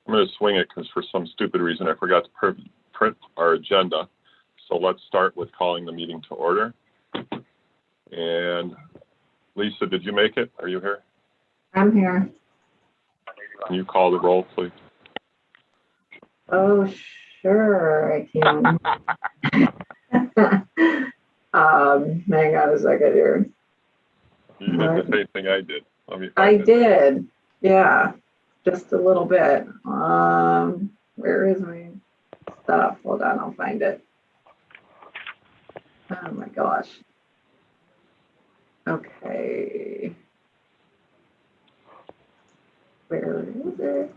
I'm going to swing it because for some stupid reason I forgot to print our agenda. So let's start with calling the meeting to order. And Lisa, did you make it? Are you here? I'm here. Can you call the roll, please? Oh, sure, I can. Hang on a second here. You did the same thing I did. Let me I find it. did, yeah, just a little bit. Where is my stuff? Hold on, I'll find it. Oh my gosh. Okay. Where is it?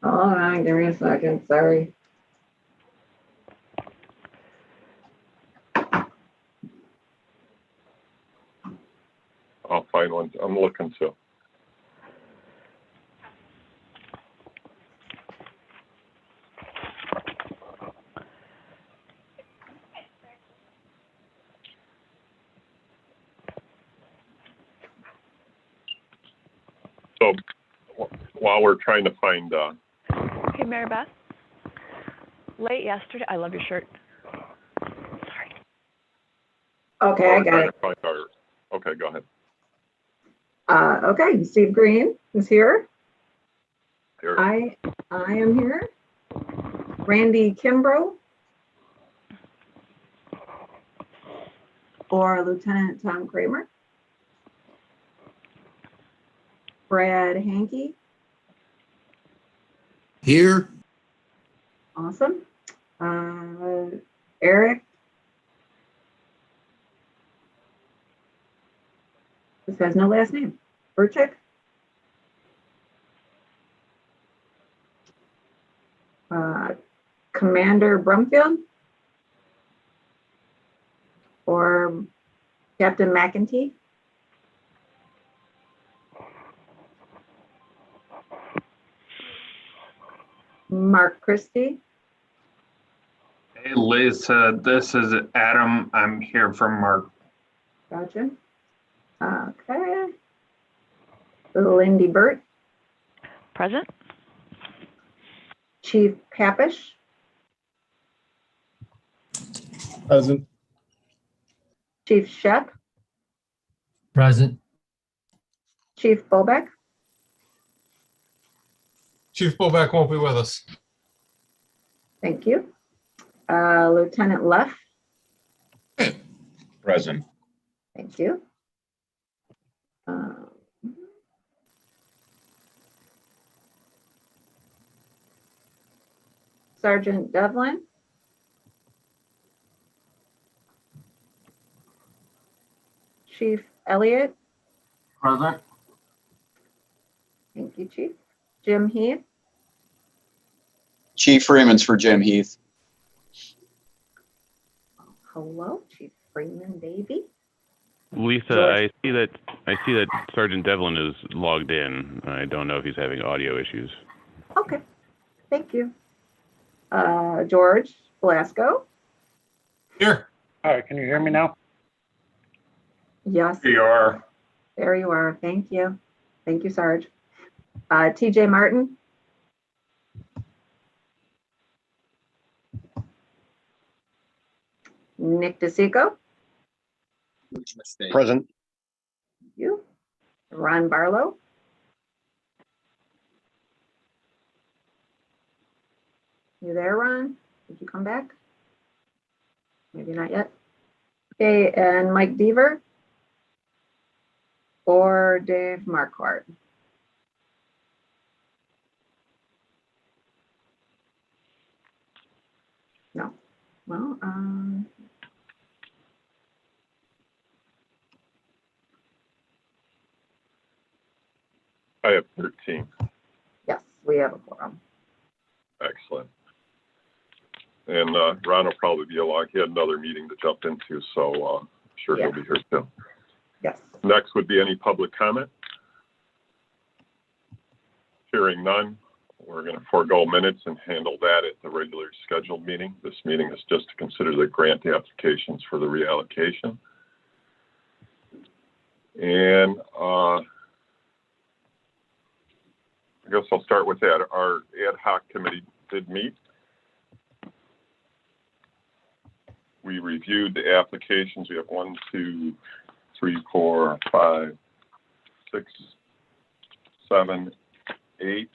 Hold on, give me a second, sorry. I'll find one. I'm looking too. So while we're trying to find Hey, Mary Beth. Late yesterday, I love your shirt. Sorry. Okay, I got it. Okay, go ahead. Okay, Steve Green is here. Here. I am here. Randy Kimbrough. Or Lieutenant Tom Kramer. Brad Hankey. Here. Awesome. Eric. This has no last name. Burchik. Commander Brumfield. Or Captain McEntee. Mark Christie. Hey, Lisa, this is Adam. I'm here from Mark. Gotcha. Okay. Lindy Burt. Present. Chief Papish. Present. Chief Shep. Present. Chief Bobek. Chief Bobek won't be with us. Thank you. Lieutenant Leff. Present. Thank you. Sergeant Devlin. Chief Elliott. Present. Thank you, Chief. Jim Heath. Chief Freeman's for Jim Heath. Hello, Chief Freeman, baby. Lisa, George. I see that Sergeant Devlin is logged in. I don't know if he's having audio issues. Okay, thank you. George Blasco. Here. All right, can you hear me now? Yes, Here you are. there you are. Thank you. Thank you, Sarge. TJ Martin. Nick DeSico. Present. Thank you. Ron Barlow. You there, Ron? Did you come back? Maybe not yet. Okay, and Mike Deaver or Dave Marquardt? No. Well, I have 13. yes, we have a quorum. Excellent. And Ron will probably be along. He had another meeting to jump into, so I'm sure Yeah. he'll be here too. Yes. Next would be any public comment. Hearing none, we're going to forego minutes and handle that at the regular scheduled meeting. This meeting is just to consider the grant applications for the reallocation. And guess I'll start with that. Our ad hoc committee did meet. We reviewed the applications. We have 1, 2, 3, 4, 5, 6, 7, 8.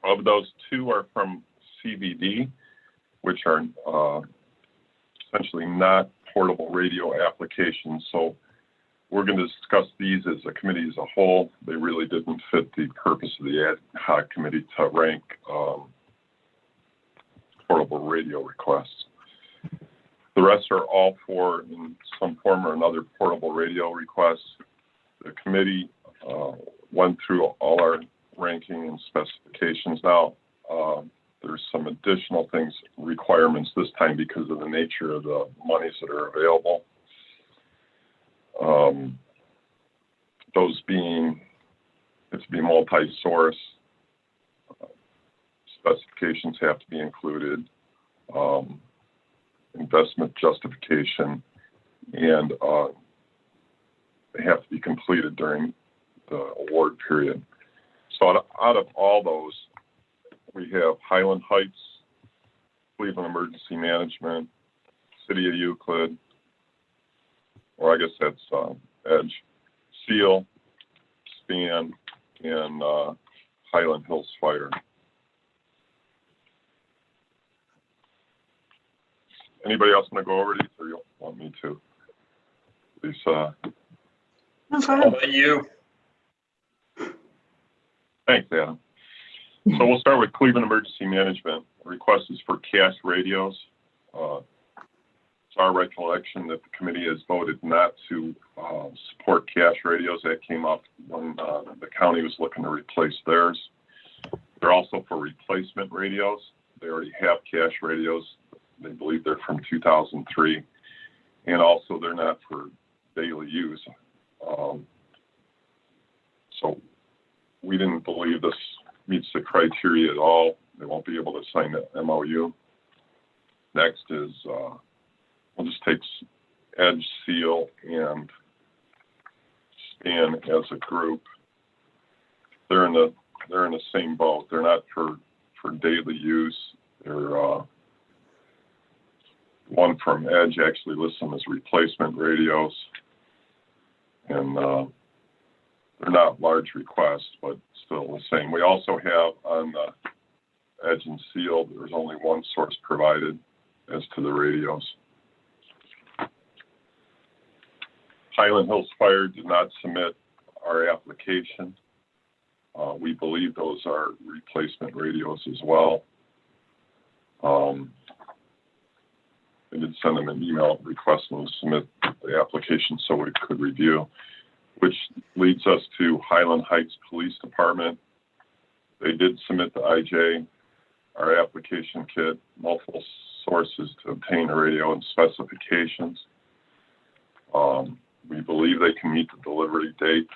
Of those, 2 are from CVD, which are essentially not portable radio applications. So we're going to discuss these as a committee as a whole. They really didn't fit the purpose of the ad hoc committee to rank portable radio requests. The rest are all for, in some form or another, portable radio requests. The committee went through all our ranking and specifications. Now, there's some additional things, requirements this time because of the nature of the monies that are available. Those being, it's to be multi-source, specifications have to be included, investment justification, and they have to be completed during the award period. So out of all those, we have Highland Heights, Cleveland Emergency Management, City of Euclid, or I guess that's Edge, Seal, Span, and Highland Hills Fire. Anybody else want to go over these, or you want me to? Lisa? No, go How ahead. about you? Thanks, Adam. So we'll start with Cleveland Emergency Management. The request is for cash radios. It's our recollection that the committee has voted not to support cash radios. That came up when the county was looking to replace theirs. They're also for replacement radios. They already have cash radios. They believe they're from 2003. And also they're not for daily use. So we didn't believe this meets the criteria at all. They won't be able to sign the MOU. Next is, we'll just take Edge, Seal, and Span as a group. They're in the same boat. They're not for daily use. They're one from Edge actually lists them as replacement radios, and they're not large requests, but still the same. We also have on the Edge and Seal, there's only one source provided as to the radios. Highland Hills Fire did not submit our application. We believe those are replacement radios as well. They did send them an email requesting to submit the application so we could review, which leads us to Highland Heights Police Department. They did submit the IJ, our application kit, multiple sources to obtain a radio and specifications. We believe they can meet the delivery date,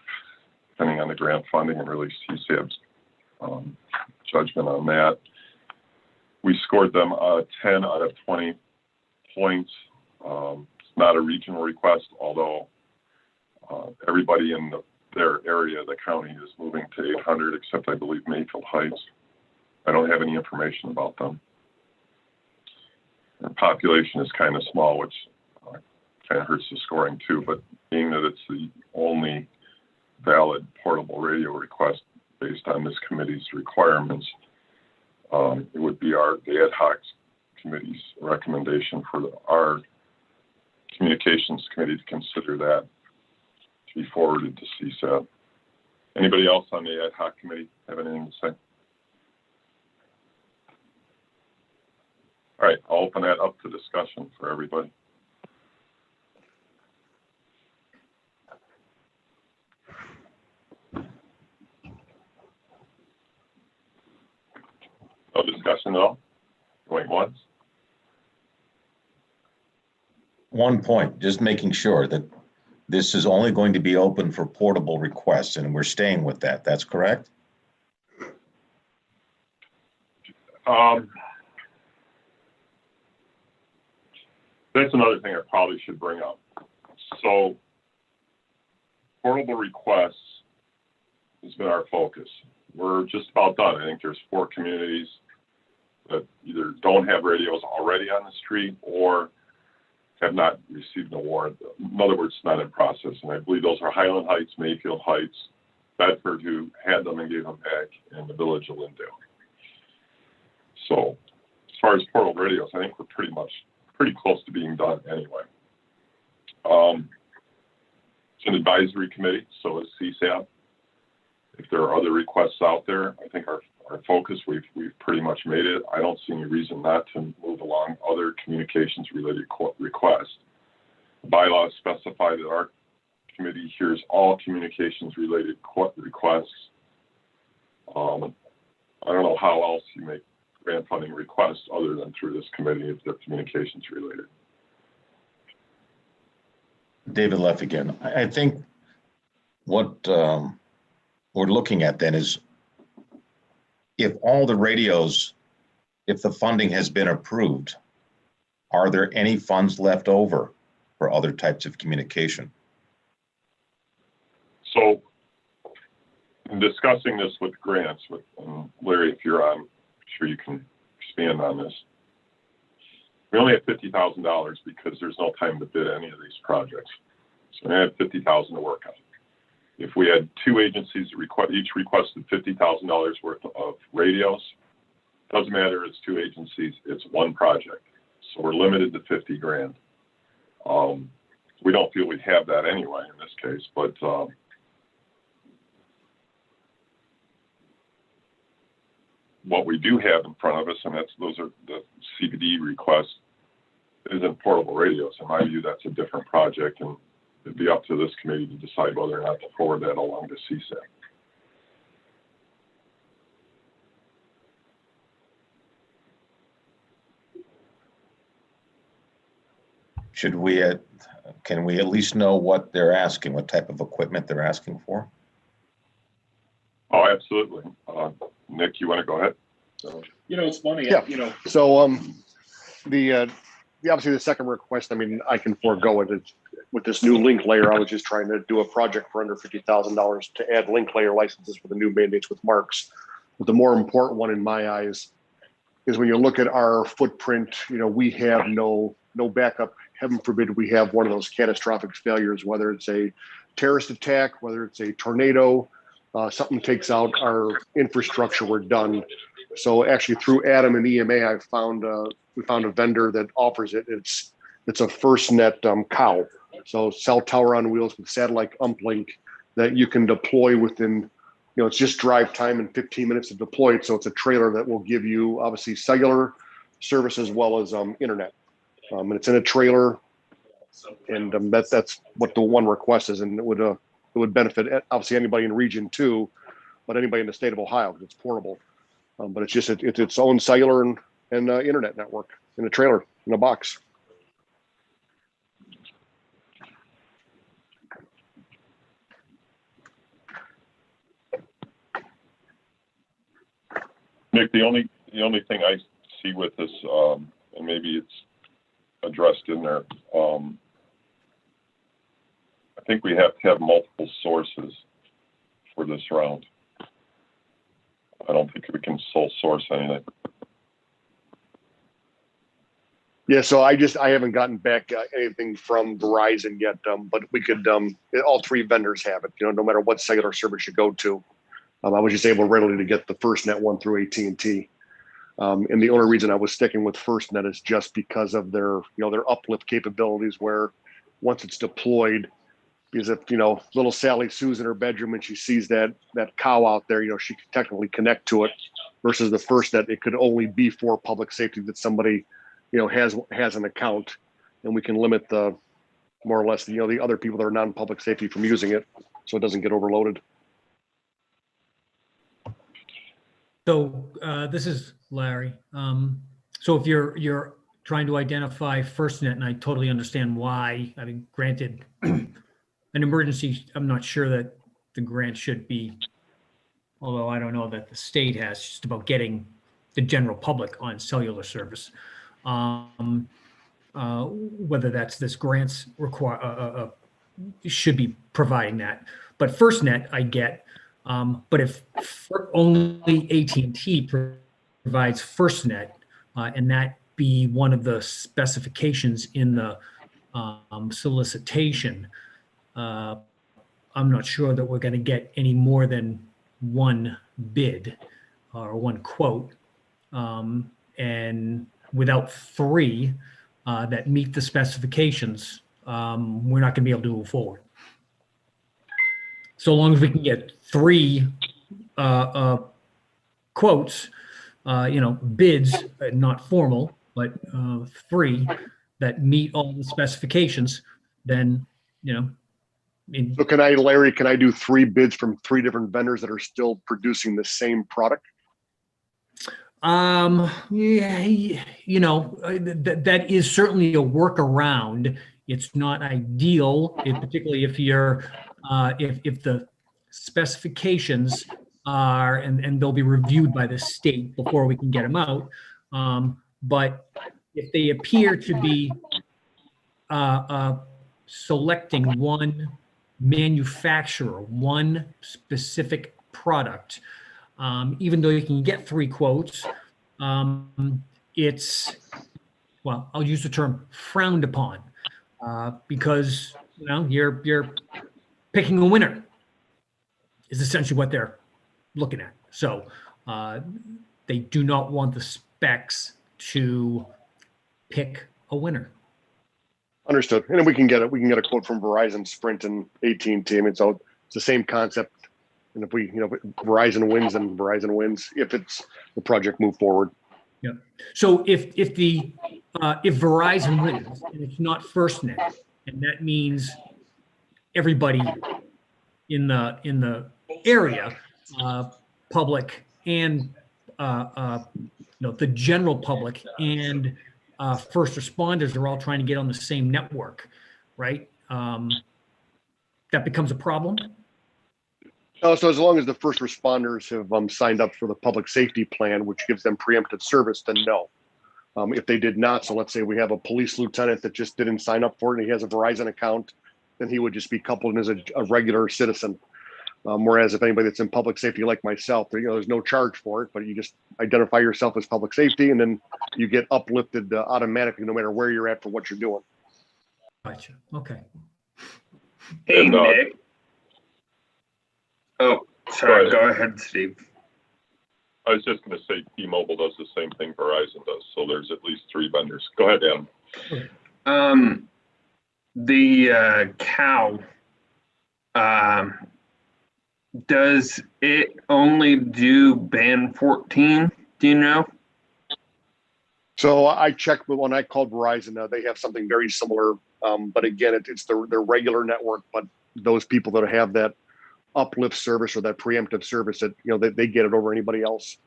depending on the grant funding and really CCESAB's judgment on that. We scored them 10 out of 20 points. It's not a regional request, although everybody in their area, the county, is moving to 800, except I believe Mayfield Heights. I don't have any information about them. Their population is kind of small, which kind of hurts the scoring too, but being that it's the only valid portable radio request based on this committee's requirements, it would be the ad hoc committee's recommendation for our communications committee to consider that to be forwarded to CSAB. Anybody else on the ad hoc committee have anything to say? All right, I'll open that up to discussion for everybody. No discussion at all? Going once? One point, just making sure that this is only going to be open for portable requests, and we're staying with that. That's correct? That's another thing I probably should bring up. So, portable requests has been our focus. we're just about done. I think there's 4 communities that either don't have radios already on the street or have not received an award. In other words, not in process. And I believe those are Highland Heights, Mayfield Heights, Bedford, who had them and gave them back, and the village of Lindale. So as far as portable radios, I think we're pretty close to being done anyway. It's an advisory committee, so is CSAB. If there are other requests out there, I think our focus, we've pretty much made it. I don't see any reason not to move along other communications related requests. The bylaws specify that our committee hears all communications related requests. I don't know how else you make grant funding requests other than through this committee if they're communications related. David Leff again. I think what we're looking at then is if all the radios, if the funding has been approved, are there any funds left over for other types of communication? So in discussing this with grants, with Larry, if you're on, I'm sure you can expand on this. We only have $50,000 because there's no time to bid any of these projects. So we have $50,000 to work on. If we had 2 agencies each requested $50,000 worth of radios, doesn't matter, it's 2 agencies, it's 1 project. So we're limited to 50 grand. We don't feel we'd have that anyway in this case, but what we do have in front of us, and those are the CBD requests, isn't portable radios. In my view, that's a different project, and it'd be up to this committee to decide whether or not to forward that along to CSAB. Should we, can we at least know what they're asking, what type of equipment they're asking for? Oh, absolutely. Nick, you want to go ahead? It's funny. Yeah. So obviously the second request, I mean, I can forego it. With this new link layer, I was just trying to do a project for under $50,000 to add link layer licenses for the new mandates with marks. But the more important one in my eyes is when you look at our footprint, we have no backup. Heaven forbid we have one of those catastrophic failures, whether it's a terrorist attack, whether it's a tornado, something takes out our infrastructure, we're done. So actually through Adam and EMA, we found a vendor that offers it. It's a FirstNet cow. So cell tower on wheels with satellite uplink that you can deploy within, it's just drive time and 15 minutes to deploy it. So it's a trailer that will give you obviously cellular service as well as internet. And it's in a trailer, and that's what the one request is, and it would benefit obviously anybody in Region 2, but anybody in the state of Ohio because it's portable. But it's just it's its own cellular and internet network in a trailer in a box. Nick, the only thing I see with this, and maybe it's addressed in there, I think we have to have multiple sources for this round. I don't think we can sole source anything. Yeah, so I haven't gotten back anything from Verizon yet, but we could, all 3 vendors have it, no matter what cellular service you go to. I was just able readily to get the FirstNet one through AT&T. And the only reason I was sticking with FirstNet is just because of their uplift capabilities, where once it's deployed, because if, little Sally Sue's in her bedroom and she sees that cow out there, she can technically connect to it, versus the FirstNet, it could only be for public safety that somebody, has an account, and we can limit the, more or less, the other people that are non-public safety from using it, so it doesn't get overloaded. So this is Larry. So if you're trying to identify FirstNet, and I totally understand why, I mean, granted, an emergency, I'm not sure that the grant should be, although I don't know that the state has, just about getting the general public on cellular service. Whether that's this grants should be providing that. But FirstNet, I get, But if only AT&T provides FirstNet, and that be one of the specifications in the solicitation, I'm not sure that we're going to get any more than one bid or one quote. And without three that meet the specifications, we're not going to be able to move forward. So long as we can get three quotes, bids, not formal, but three that meet all the specifications, then, So Larry, can I do 3 bids from 3 different vendors that are still producing the same product? yeah, that is certainly a workaround. It's not ideal, particularly if you're, if the specifications are, and they'll be reviewed by the state before we can get them out. But if they appear to be selecting one manufacturer, one specific product, even though you can get 3 quotes, it's, well, I'll use the term frowned upon, because, you're picking a winner is essentially what they're looking at. So they do not want the specs to pick a winner. Understood. And then we can get a quote from Verizon, Sprint, and AT&T. I mean, so it's the same concept. And if Verizon wins, then Verizon wins. If it's the project move forward. Yeah. So if Verizon wins and it's not FirstNet, and that means everybody in the area, public and the general public and first responders are all trying to get on the same network, right? That becomes a problem. So as long as the first responders have signed up for the public safety plan, which gives them preemptive service, then no. If they did not, so let's say we have a police lieutenant that just didn't sign up for it and he has a Verizon account, then he would just be coupled in as a regular citizen. Whereas if anybody that's in public safety like myself, there's no charge for it, but you just identify yourself as public safety and then you get uplifted automatically no matter where you're at for what you're doing. Gotcha. Okay. Hey, And, Nick. Oh, sorry. Go ahead, Steve. I was just going to say T-Mobile does the same thing Verizon does, so there's at least 3 vendors. Go ahead, Adam. The cow, does it only do band 14? Do you know? So I checked when I called Verizon. They have something very similar, but again, it's their regular network. But those people that have that uplift service or that preemptive service, that they get it over anybody else.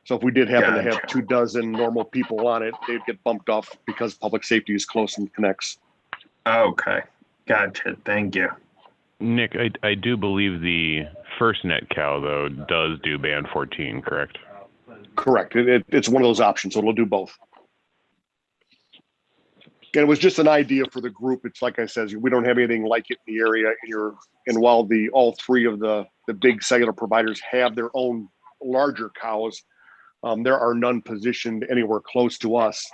So if we did happen to have 24 normal people on it, they'd get bumped off because public safety is close and connects. Okay, gotcha. Thank you. Nick, I do believe the FirstNet cow, though, does do band 14, correct? Correct. It's one of those options, so it'll do both. And it was just an idea for the group. It's like I said, we don't have anything like it in the area. And while all 3 of the big cellular providers have their own larger cows, there are none positioned anywhere close to us.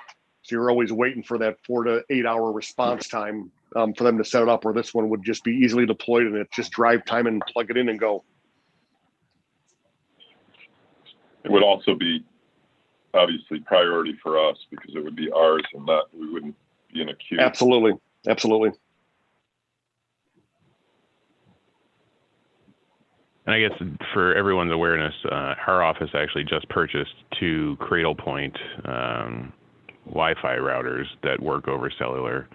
So you're always waiting for that 4 to 8 hour response time for them to set it up, where this one would just be easily deployed and it's just drive time and plug it in and go. It would also be obviously priority for us because it would be ours and we wouldn't be in a queue. Absolutely. Absolutely. And I guess for everyone's awareness, our office actually just purchased 2 Cradle Point Wi-Fi routers that work over cellular.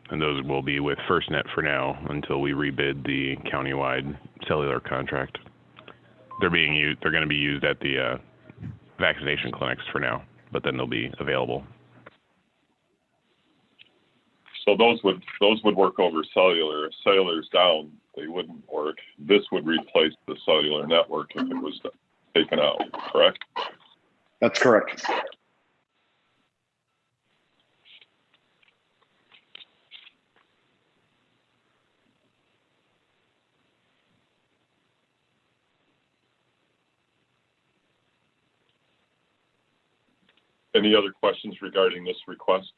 And those will be with FirstNet for now until we rebid the countywide cellular contract. They're going to be used at the vaccination clinics for now, but then they'll be available. So those would work over cellular. If cellular's down, they wouldn't work. This would replace the cellular network if it was taken out, correct? That's correct. Any other questions regarding this request?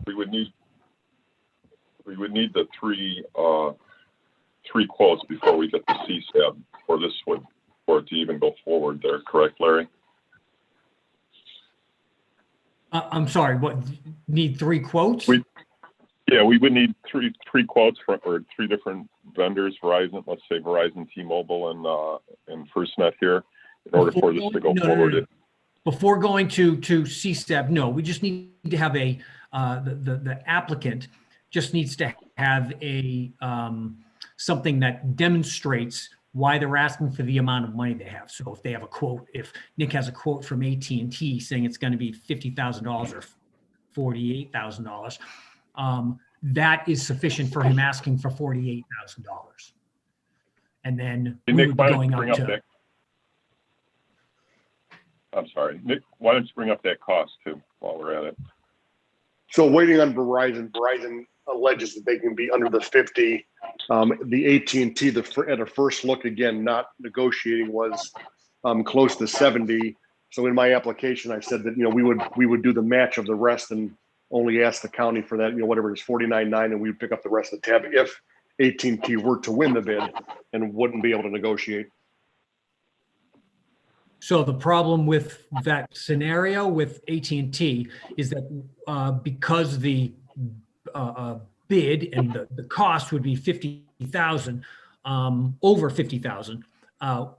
We would need the three quotes before we get the CCESAB for this one, for it to even go forward there, correct, Larry? I'm sorry, what, need 3 quotes? Yeah, we would need three quotes or 3 different vendors, Verizon, let's say Verizon, T-Mobile, and FirstNet here, in order for this to go forward. Before going to CCESAB, no, we just need to have the applicant just needs to have something that demonstrates why they're asking for the amount of money they have. So if they have a quote, if Nick has a quote from AT&T saying it's going to be $50,000 or $48,000, that is sufficient for him asking for $48,000. And then Hey, we Nick, would be why don't going you out bring up to. that? I'm sorry, Nick, why don't you bring up that cost too while we're at it? So waiting on Verizon. Verizon alleges that they can be under the 50. The AT&T, at a first look, again, not negotiating, was close to 70. So in my application, I said that, we would do the match of the rest and only ask the county for that, whatever it is, 49.9, and we would pick up the rest of the tab if AT&T were to win the bid and wouldn't be able to negotiate. So the problem with that scenario with AT&T is that because the bid and the cost would be 50,000, over 50,000,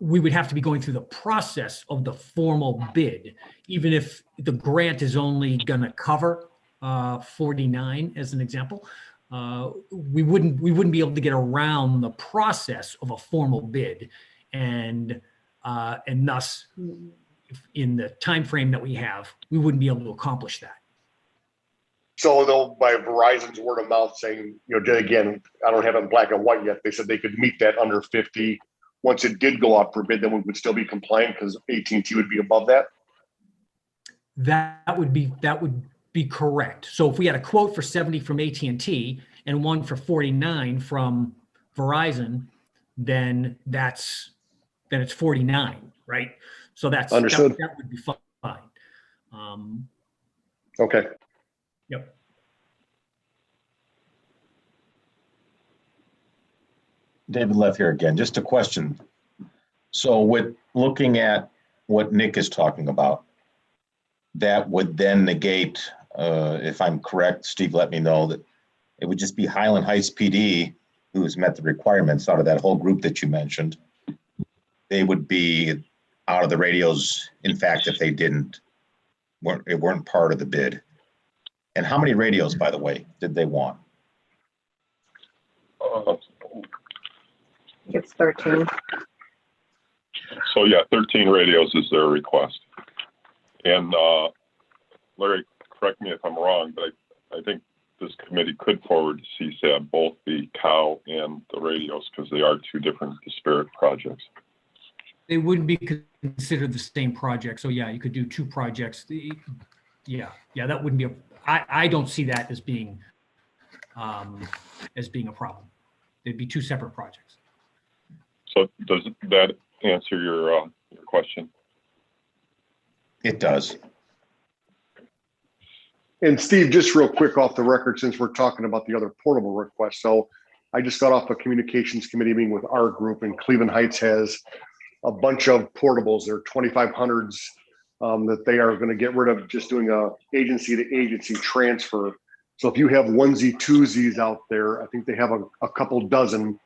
we would have to be going through the process of the formal bid, even if the grant is only going to cover 49 as an example. We wouldn't be able to get around the process of a formal bid, and thus, in the time frame that we have, we wouldn't be able to accomplish that. So though, by Verizon's word of mouth saying, again, I don't have it in black and white yet, they said they could meet that under 50. Once it did go out for bid, then we would still be compliant because AT&T would be above that. That would be correct. So if we had a quote for 70 from AT&T and one for 49 from Verizon, then it's 49, right? So Understood. That would be fine. Okay. Yep. David Leff here again, just a question. So with looking at what Nick is talking about, that would then negate, if I'm correct, Steve, let me know, that it would just be Highland Heights PD who has met the requirements out of that whole group that you mentioned. They would be out of the radios, in fact, if they weren't part of the bid. And how many radios, by the way, did they want? It's 13. So yeah, 13 radios is their request. And Larry, correct me if I'm wrong, but I think this committee could forward to CCESAB both the cow and the radios because they are 2 different disparate projects. They wouldn't be considered the same project. So yeah, you could do 2 projects. Yeah, that wouldn't be I don't see that as being a problem. They'd be 2 separate projects. So does that answer your question? It does. And Steve, just real quick off the record, since we're talking about the other portable requests. So I just got off a communications committee meeting with our group, and Cleveland Heights has a bunch of portables. They're 2500s that they are going to get rid of, just doing a agency to agency transfer. So if you have onesie twosies out there, I think they have a couple dozen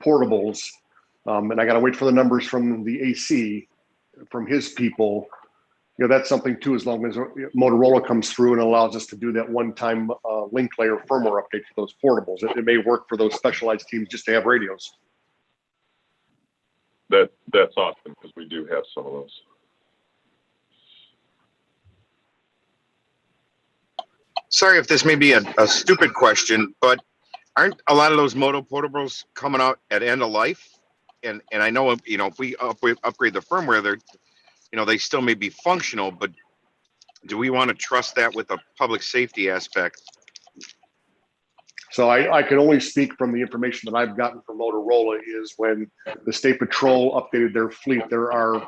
portables. And I got to wait for the numbers from the AC, from his people. That's something too, as long as Motorola comes through and allows us to do that one-time link layer firmware update for those portables. It may work for those specialized teams just to have radios. That's awesome because we do have some of those. Sorry if this may be a stupid question, but aren't a lot of those Moto portables coming out at end of life? And I know, if we upgrade the firmware, they still may be functional, but do we want to trust that with a public safety aspect? So I can only speak from the information that I've gotten from Motorola is when the State Patrol updated their fleet, there are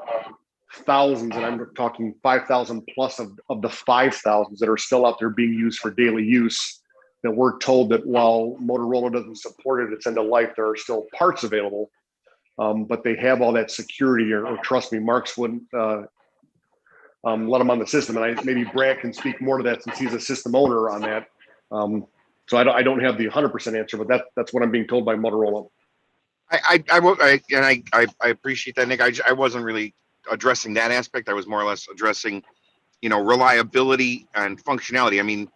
thousands, and I'm talking 5,000 plus of the 5,000s that are still out there being used for daily use, that we're told that while Motorola doesn't support it, it's end of life, there are still parts available, but they have all that security, or trust me, Marks wouldn't let them on the system. And maybe Brad can speak more to that since he's a system owner on that. So I don't have the 100% answer, but that's what I'm being told by Motorola. I appreciate that, Nick. I wasn't really addressing that aspect. I was more or less addressing, reliability and functionality. I mean,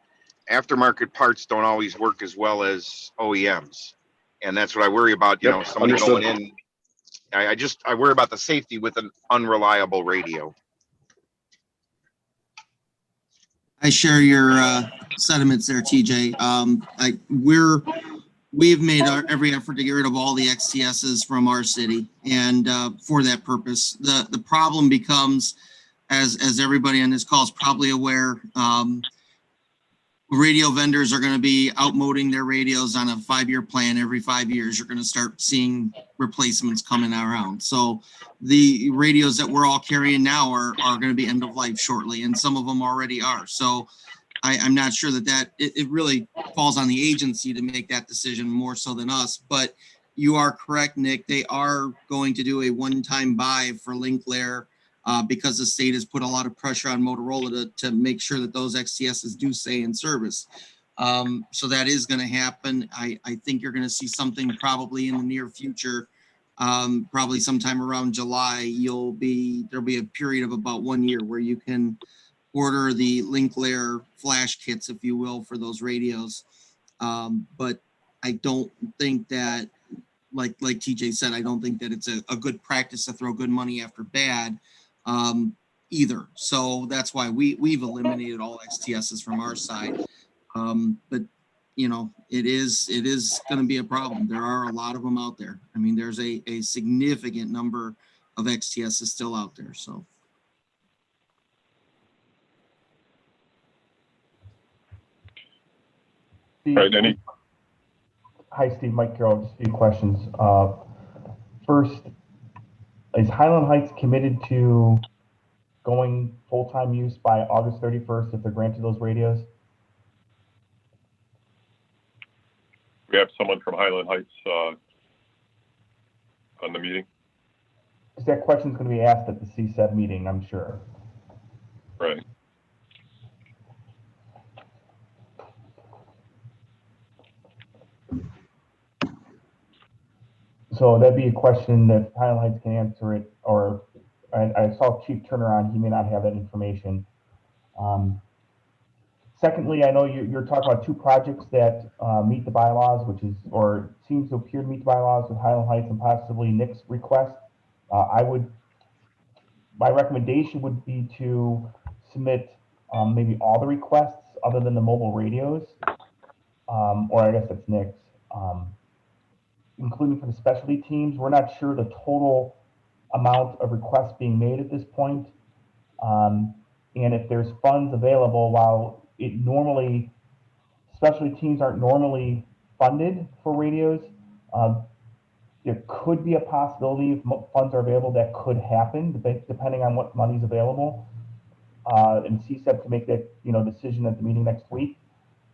aftermarket parts don't always work as well as OEMs, and that's what I worry about. Yep, Somebody understood. going in. I worry about the safety with an unreliable radio. I share your sentiments there, TJ. We've made every effort to get rid of all the XTSs from our city, and for that purpose, the problem becomes, as everybody on this call is probably aware, radio vendors are going to be outmoding their radios on a 5-year plan. Every 5 years, you're going to start seeing replacements coming around. So the radios that we're all carrying now are going to be end of life shortly, and some of them already are. So I'm not sure that it really falls on the agency to make that decision more so than us. But you are correct, Nick. They are going to do a one-time buy for Linklair because the state has put a lot of pressure on Motorola to make sure that those XTSs do stay in service. So that is going to happen. I think you're going to see something probably in the near future, probably sometime around July. There'll be a period of about 1 year where you can order the Linklair flash kits, if you will, for those radios. But I don't think that, like TJ said, I don't think that it's a good practice to throw good money after bad either. So that's why we've eliminated all XTSs from our side. But it is going to be a problem. There are a lot of them out there. I mean, there's a significant number of XTSs still out there. So. Right, Hi, Steve. Mike Carroll. Just a few questions. First, is Highland Heights committed to going full-time use by August 31st if they're granted those radios? we have someone from Highland Heights on the meeting. Because that question is going to be asked at the CCESAB meeting, I'm sure. Right. So that'd be a question that Highland Heights can answer it, or I saw Chief Turner on, he may not have that information. Secondly, I know you're talking about 2 projects that meet the bylaws, or seems to appear to meet the bylaws with Highland Heights and possibly Nick's request. My recommendation would be to submit maybe all the requests other than the mobile radios, or I guess that's Nick's. Including for the specialty teams. We're not sure the total amount of requests being made at this point. And if there's funds available, while specialty teams aren't normally funded for radios, there could be a possibility if funds are available that could happen, depending on what money's available. And CCESAB to make that decision at the meeting next week.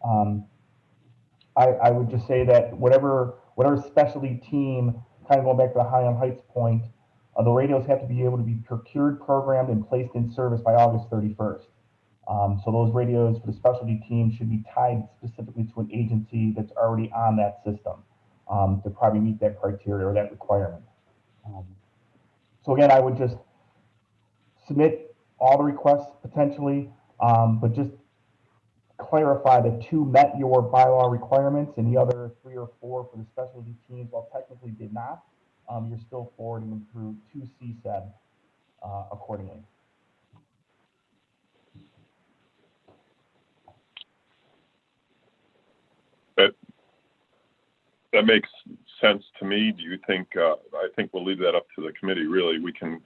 I would just say that whatever specialty team, kind of going back to the Highland Heights point, the radios have to be able to be procured, programmed, and placed in service by August 31st. So those radios for the specialty team should be tied specifically to an agency that's already on that system to probably meet that criteria or that requirement. So again, I would just submit all the requests potentially, but just clarify that 2 met your bylaw requirements and the other 3 or 4 for the specialty teams, while technically did not, you're still forwarding them through to CCESAB accordingly. That makes sense to me. Do you think, I think we'll leave that up to the committee, really. We can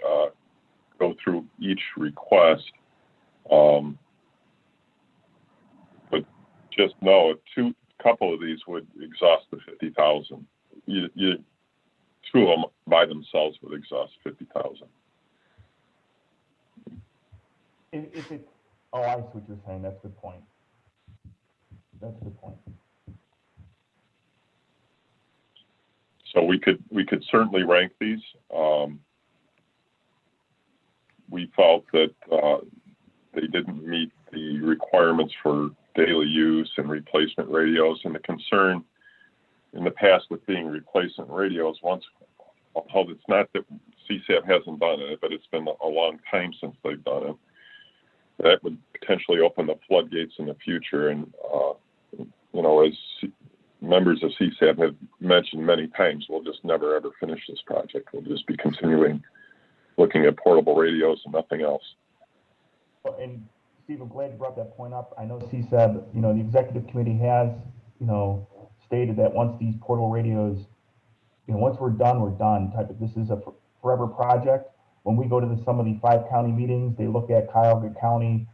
go through each request. But just know, a couple of these would exhaust the 50,000. Two of them by themselves would exhaust 50,000. If it, oh, I see what you're saying. That's a good point. That's a good point. So we could certainly rank these. We felt that they didn't meet the requirements for daily use and replacement radios, and the concern in the past with being replacement radios, although it's not that CSAB hasn't done it, but it's been a long time since they've done it, that would potentially open the floodgates in the future. And, as members of CSAB have mentioned many times, we'll just never ever finish this project. We'll just be continuing looking at portable radios and nothing else. And Steve, I'm glad you brought that point up. I know CSAB, the executive committee has, stated that once these portable radios, once we're done type of, this is a forever project. When we go to some of the 5 county meetings, they look at Cuyahoga County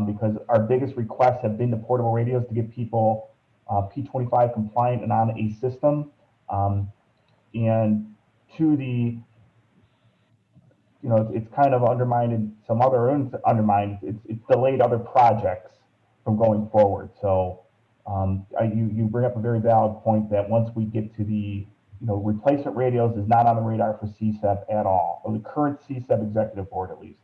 because our biggest requests have been the portable radios to get people P25 compliant and on a system. And to the, it's kind of undermined some other, undermined, it's delayed other projects from going forward. So you bring up a very valid point that once we get to the, replacement radios is not on the radar for CSEP at all, or the current CSEP executive board at least.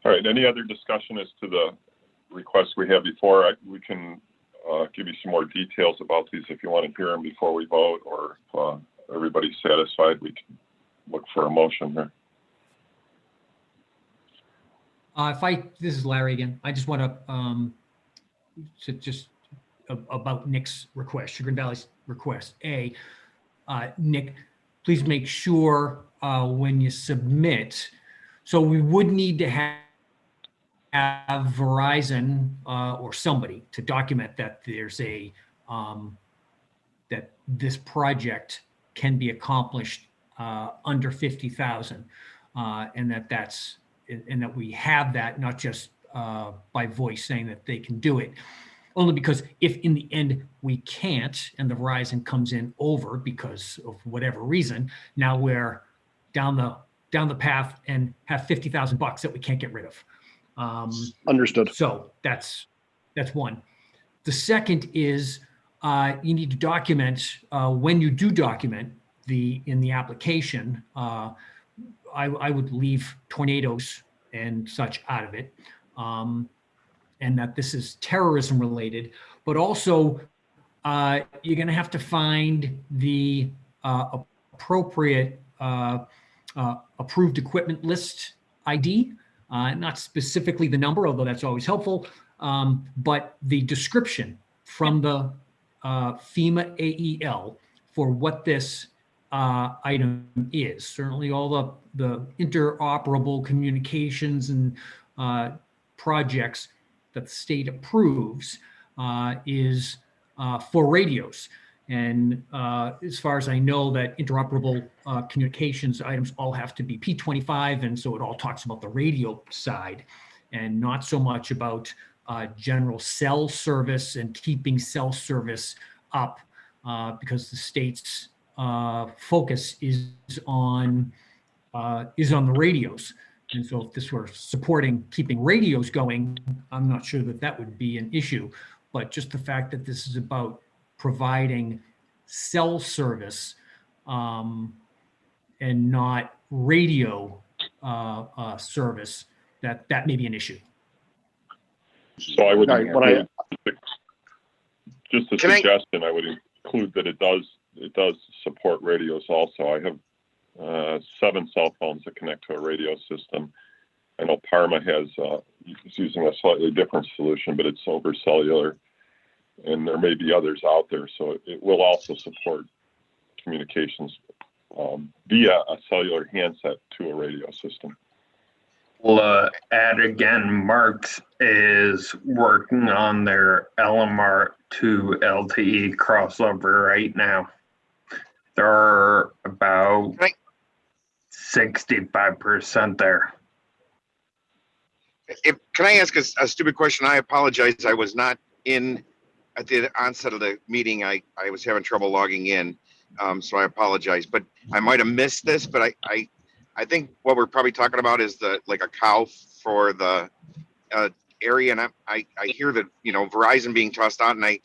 All right, any other discussion as to the requests we have before? We can give you some more details about these if you want to hear them before we vote, or if everybody's satisfied, we can look for a motion here. This is Larry again. I just want to just about Nick's request, Chagrin Valley's request. Nick, please make sure when you submit, so we would need to have Verizon or somebody to document that there's that this project can be accomplished under 50,000, and that we have that, not just by voice saying that they can do it. Only because if in the end we can't, and the Verizon comes in over because of whatever reason, now we're down the path and have $50,000 that we can't get rid of. Understood. So that's one. The second is you need to document when you do document in the application. I would leave tornadoes and such out of it, and that this is terrorism related, but also you're going to have to find the appropriate approved equipment list ID, not specifically the number, although that's always helpful, but the description from the FEMA AEL for what this item is. Certainly all the interoperable communications and projects that the state approves is for radios. And as far as I know, that interoperable communications items all have to be P25, and so it all talks about the radio side and not so much about general cell service and keeping cell service up because the state's focus is on the radios. And so if this were supporting keeping radios going, I'm not sure that would be an issue. But just the fact that this is about providing cell service and not radio service, that may be an issue. So I would just a suggestion. I would include that it does support radios also. I have 7 cell phones that connect to a radio system. I know Parma is using a slightly different solution, but it's over cellular, and there may be others out there. So it will also support communications via a cellular handset to a radio system. Well, add again, Marks is working on their LMR to LTE crossover right now. They're about 65% there. Can I ask a stupid question? I apologize. I was not in at the onset of the meeting. I was having trouble logging in. So I apologize, but I might have missed this, but I think what we're probably talking about is like a cow for the area. And I hear that, Verizon being tossed out, and I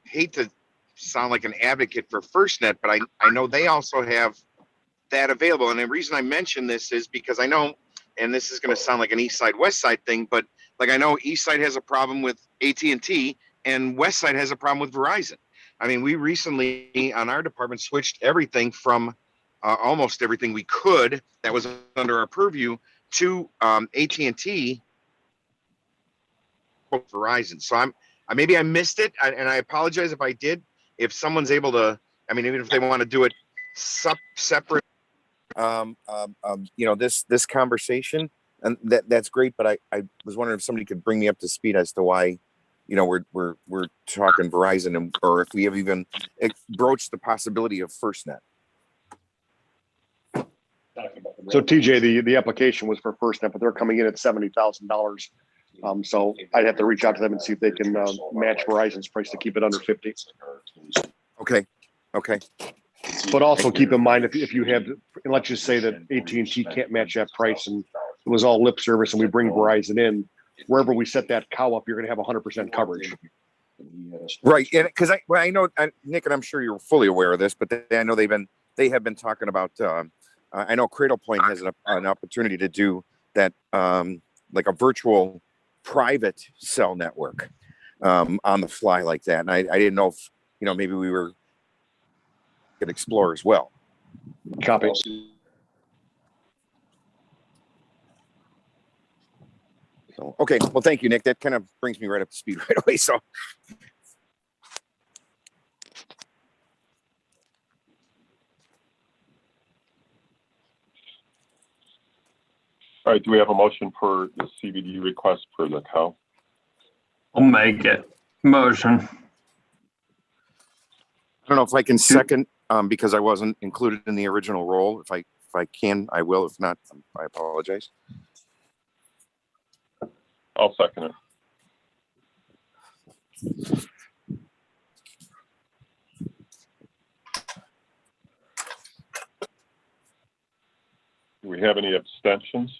hate to sound like an advocate for FirstNet, but I know they also have that available. And the reason I mention this is because I know, and this is going to sound like an East Side, West Side thing, but like I know East Side has a problem with AT&T and West Side has a problem with Verizon. I mean, we recently on our department switched everything from almost everything we could that was under our purview to AT&T Verizon. So maybe I missed it, and I apologize if I did. If someone's able to, I mean, even if they want to do it separate, this conversation, and that's great. But I was wondering if somebody could bring me up to speed as to why, we're talking Verizon, or if we have even broached the possibility of FirstNet. So TJ, the application was for FirstNet, but they're coming in at $70,000. So I'd have to reach out to them and see if they can match Verizon's price to keep it under 50. Okay. But also keep in mind, if you have, and let's just say that AT&T can't match that price and it was all lip service and we bring Verizon in, wherever we set that cow up, you're going to have 100% coverage. Right. And because I know, Nick, and I'm sure you're fully aware of this, but I know they have been talking about, I know Cradle Point has an opportunity to do that, like a virtual private cell network on the fly like that. And I didn't know if, maybe we could explore as well. Copy. So, okay. Well, thank you, Nick. That kind of brings me right up to speed right away. So. All right, do we have a motion for the CBD request for the cow? I'll make it. Motion. I don't know if I can second because I wasn't included in the original role. If I can, I will. If not, I apologize. I'll second it. Do we have any abstentions?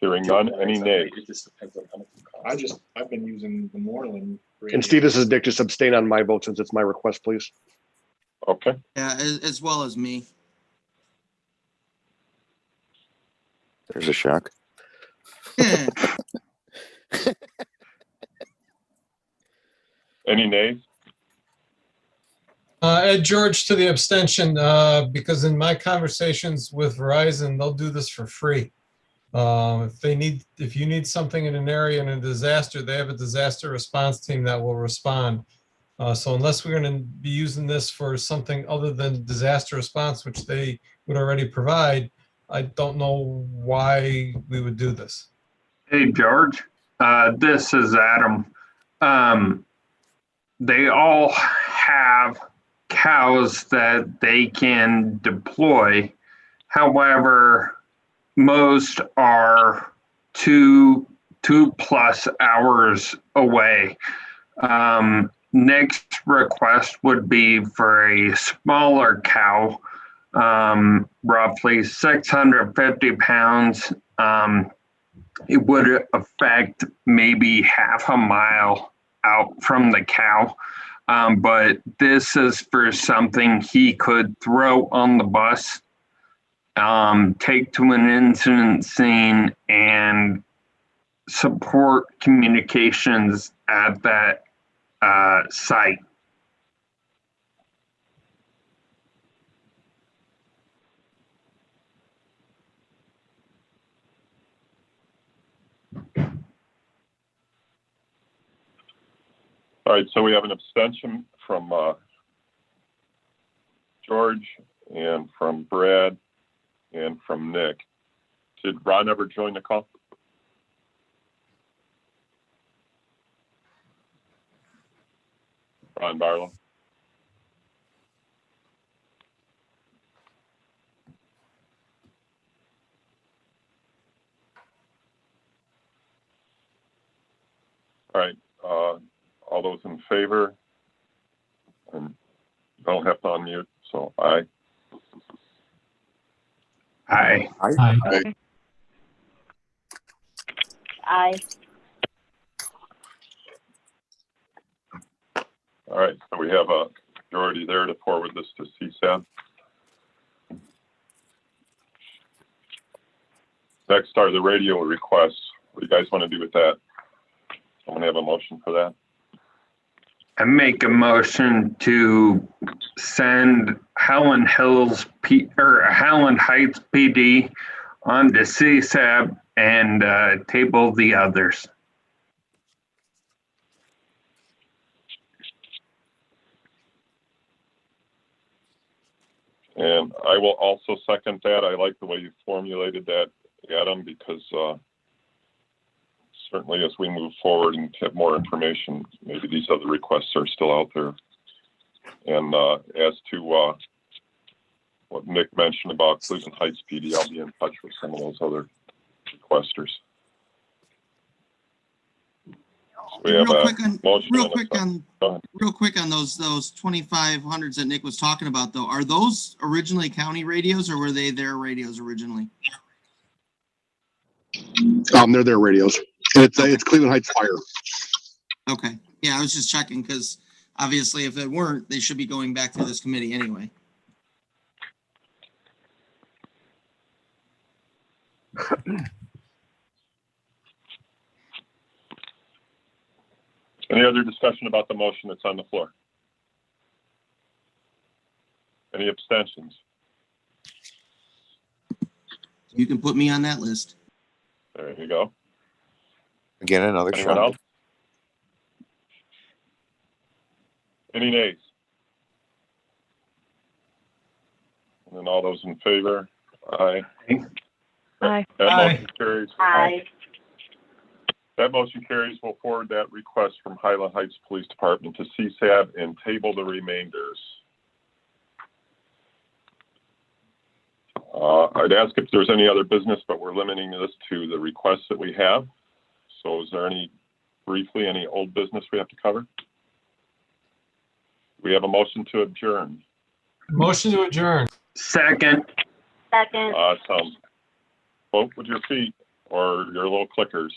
Hearing none, any nays? It just depends on how much it costs. I've been using the Moreland. And Steve, this is Dick. Just abstain on my vote since it's my request, please. Okay. Yeah, as well as me. There's a shock. Any nays? Add George to the abstention because in my conversations with Verizon, they'll do this for free. If you need something in an area in a disaster, they have a disaster response team that will respond. So unless we're going to be using this for something other than disaster response, which they would already provide, I don't know why we would do this. Hey, George. This is Adam. They all have cows that they can deploy. However, most are two plus hours away. Next request would be for a smaller cow, roughly 650 pounds. It would affect maybe half a mile out from the cow. But this is for something he could throw on the bus, take to an incident scene, and support communications at that site. All right, so we have an abstention from George and from Brad and from Nick. Did Ron ever join the call? Ron Barlow? All right, all those in favor? And you don't have to unmute, so aye. Aye. Aye. Aye. All right, so we have a majority there to forward this to CSAB. Next are the radio requests. What do you guys want to do with that? Someone have a motion for that? I make a motion to send Howland Heights PD on to CSAB and table the others. And I will also second that. I like the way you formulated that, Adam, because certainly as we move forward and have more information, maybe these other requests are still out there. And as to what Nick mentioned about Cleveland Heights PD, I'll be in touch with some of those other requesters. We have Real a quick on, motion real and a quick second. on, real quick on those 2500s that Nick was talking about though. Are those originally county radios or were they their radios originally? They're their radios. It's Cleveland Heights Fire. Okay. Yeah, I was just checking because obviously if they weren't, they should be going back to this committee anyway. Any other discussion about the motion that's on the floor? Any abstentions? You can put me on that list. There you go. Again, another Anyone shot. else? Any nays? And then all those in favor? Aye. Aye. That Aye. motion carries. Aye. That motion carries. We'll forward that request from Highland Heights Police Department to CSAB and table the remainders. I'd ask if there's any other business, but we're limiting this to the requests that we have. So is there briefly, any old business we have to cover? We have a motion to adjourn. Motion to adjourn. Second. Second. Awesome. Vote with your feet or your little clickers.